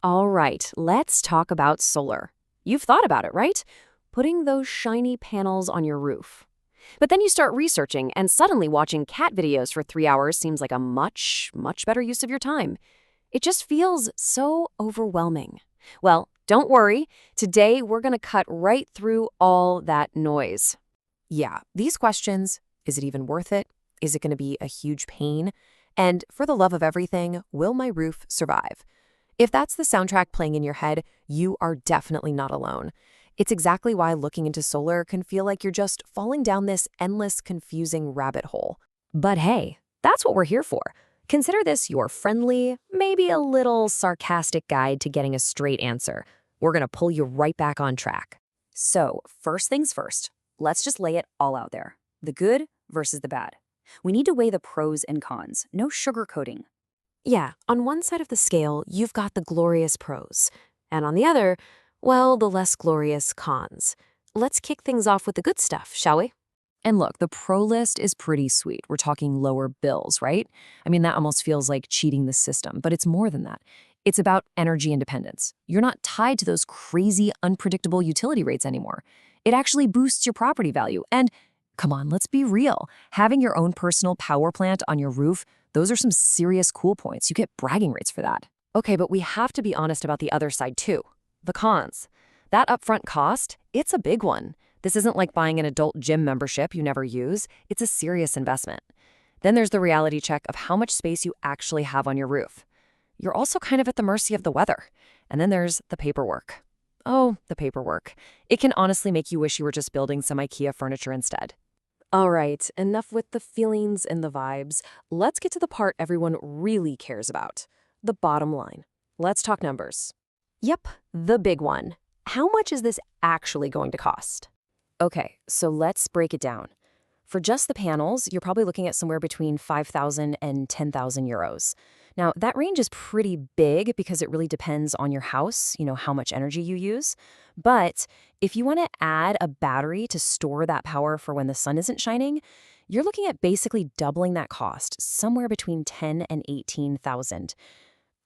All right, let's talk about solar. You've thought about it, right? Putting those shiny panels on your roof. But then you start researching, and suddenly watching cat videos for 3 hours seems like a much better use of your time. It just feels so overwhelming. Well, don't worry. Today, we're going to cut right through all that noise. Yeah, these questions, is it even worth it? Is it going to be a huge pain? And for the love of everything, will my roof survive? If that's the soundtrack playing in your head, you are definitely not alone. It's exactly why looking into solar can feel like you're just falling down this endless, confusing rabbit hole. But hey, that's what we're here for. Consider this your friendly, maybe a little sarcastic guide to getting a straight answer. We're going to pull you right back on track. So, first things first, let's just lay it all out there. The good versus the bad. We need to weigh the pros and cons, no sugarcoating. Yeah, on one side of the scale, you've got the glorious pros. And on the other, well, the less glorious cons. Let's kick things off with the good stuff, shall we? And look, the pro list is pretty sweet. We're talking lower bills, right? I mean, that almost feels like cheating the system, but it's more than that. It's about energy independence. You're not tied to those crazy, unpredictable utility rates anymore. It actually boosts your property value. And come on, let's be real. Having your own personal power plant on your roof, those are some serious cool points. You get bragging rights for that. Okay, but we have to be honest about the other side too. The cons. That upfront cost, it's a big one. This isn't like buying an adult gym membership you never use. It's a serious investment. Then there's the reality check of how much space you actually have on your roof. You're also kind of at the mercy of the weather. And then there's the paperwork. Oh, the paperwork. It can honestly make you wish you were just building some IKEA furniture instead. All right, enough with the feelings and the vibes. Let's get to the part everyone really cares about, the bottom line. Let's talk numbers. Yep, the big one. How much is this actually going to cost? Okay, so let's break it down. For just the panels, you're probably looking at somewhere between 5,000 and 10,000 euros. Now, that range is pretty big because it really depends on your house, how much energy you use. But if you want to add a battery to store that power for when the sun isn't shining, you're looking at basically doubling that cost, somewhere between 10 and 18,000.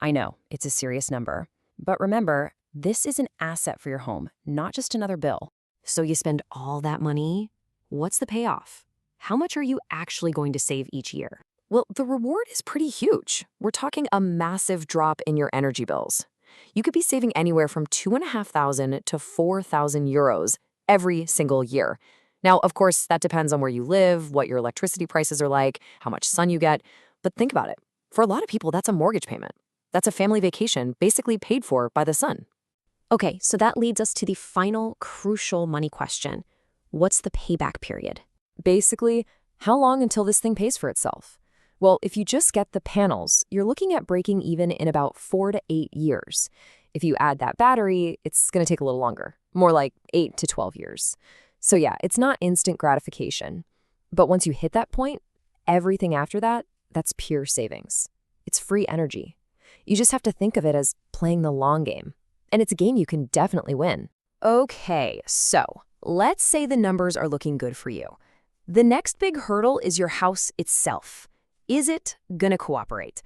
I know, it's a serious number. But remember, this is an asset for your home, not just another bill. So you spend all that money? What's the payoff? How much are you actually going to save each year? Well, the reward is pretty huge. We're talking a massive drop in your energy bills. You could be saving anywhere from 2,500 to 4,000 euros every single year. Now, of course, that depends on where you live, what your electricity prices are like, how much sun you get. But think about it. For a lot of people, that's a mortgage payment. That's a family vacation basically paid for by the sun. Okay, so that leads us to the final crucial money question. What's the payback period? Basically, how long until this thing pays for itself? Well, if you just get the panels, you're looking at breaking even in about 4 to 8 years. If you add that battery, it's going to take a little longer, more like 8 to 12 years. So yeah, it's not instant gratification. But once you hit that point, everything after that, that's pure savings. It's free energy. You just have to think of it as playing the long game. And it's a game you can definitely win. Okay, so let's say the numbers are looking good for you. The next big hurdle is your house itself. Is it gonna cooperate?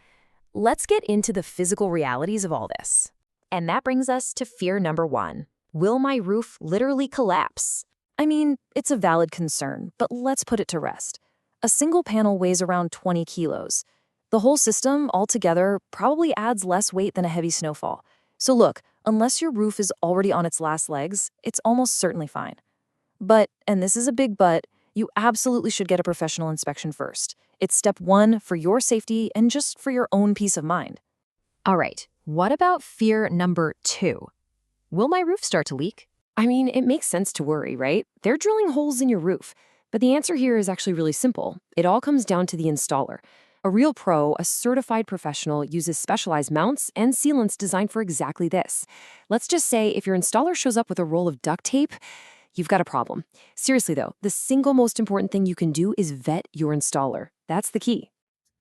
Let's get into the physical realities of all this. And that brings us to fear number 1. Will my roof literally collapse? I mean, it's a valid concern, but let's put it to rest. A single panel weighs around 20 kilos. The whole system altogether probably adds less weight than a heavy snowfall. So look, unless your roof is already on its last legs, it's almost certainly fine. But, and this is a big but, you absolutely should get a professional inspection first. It's step 1 for your safety and just for your own peace of mind. All right, what about fear number 2? Will my roof start to leak? I mean, it makes sense to worry, right? They're drilling holes in your roof. But the answer here is actually really simple. It all comes down to the installer. A real pro, a certified professional, uses specialized mounts and sealants designed for exactly this. Let's just say if your installer shows up with a roll of duct tape, you've got a problem. Seriously though, the single most important thing you can do is vet your installer. That's the key.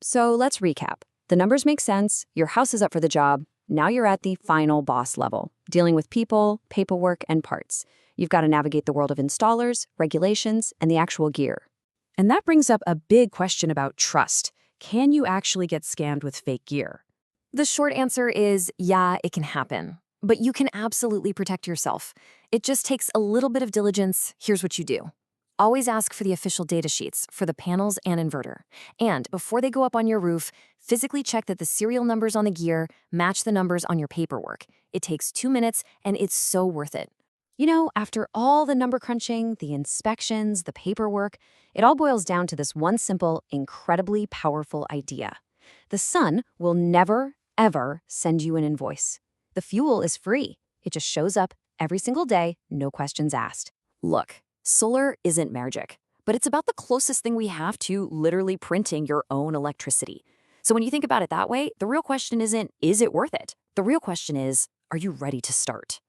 So let's recap. The numbers make sense, your house is up for the job, now you're at the final boss level, dealing with people, paperwork, and parts. You've got to navigate the world of installers, regulations, and the actual gear. And that brings up a big question about trust. Can you actually get scammed with fake gear? The short answer is yeah, it can happen. But you can absolutely protect yourself. It just takes a little bit of diligence. Here's what you do. Always ask for the official data sheets for the panels and inverter. And before they go up on your roof, physically check that the serial numbers on the gear match the numbers on your paperwork. It takes 2 minutes and it's so worth it. After all the number crunching, the inspections, the paperwork, it all boils down to this one simple, incredibly powerful idea. The sun will never, ever send you an invoice. The fuel is free. It just shows up every single day, no questions asked. Look, solar isn't magic, but it's about the closest thing we have to literally printing your own electricity. So when you think about it that way, the real question isn't, is it worth it? The real question is, are you ready to start?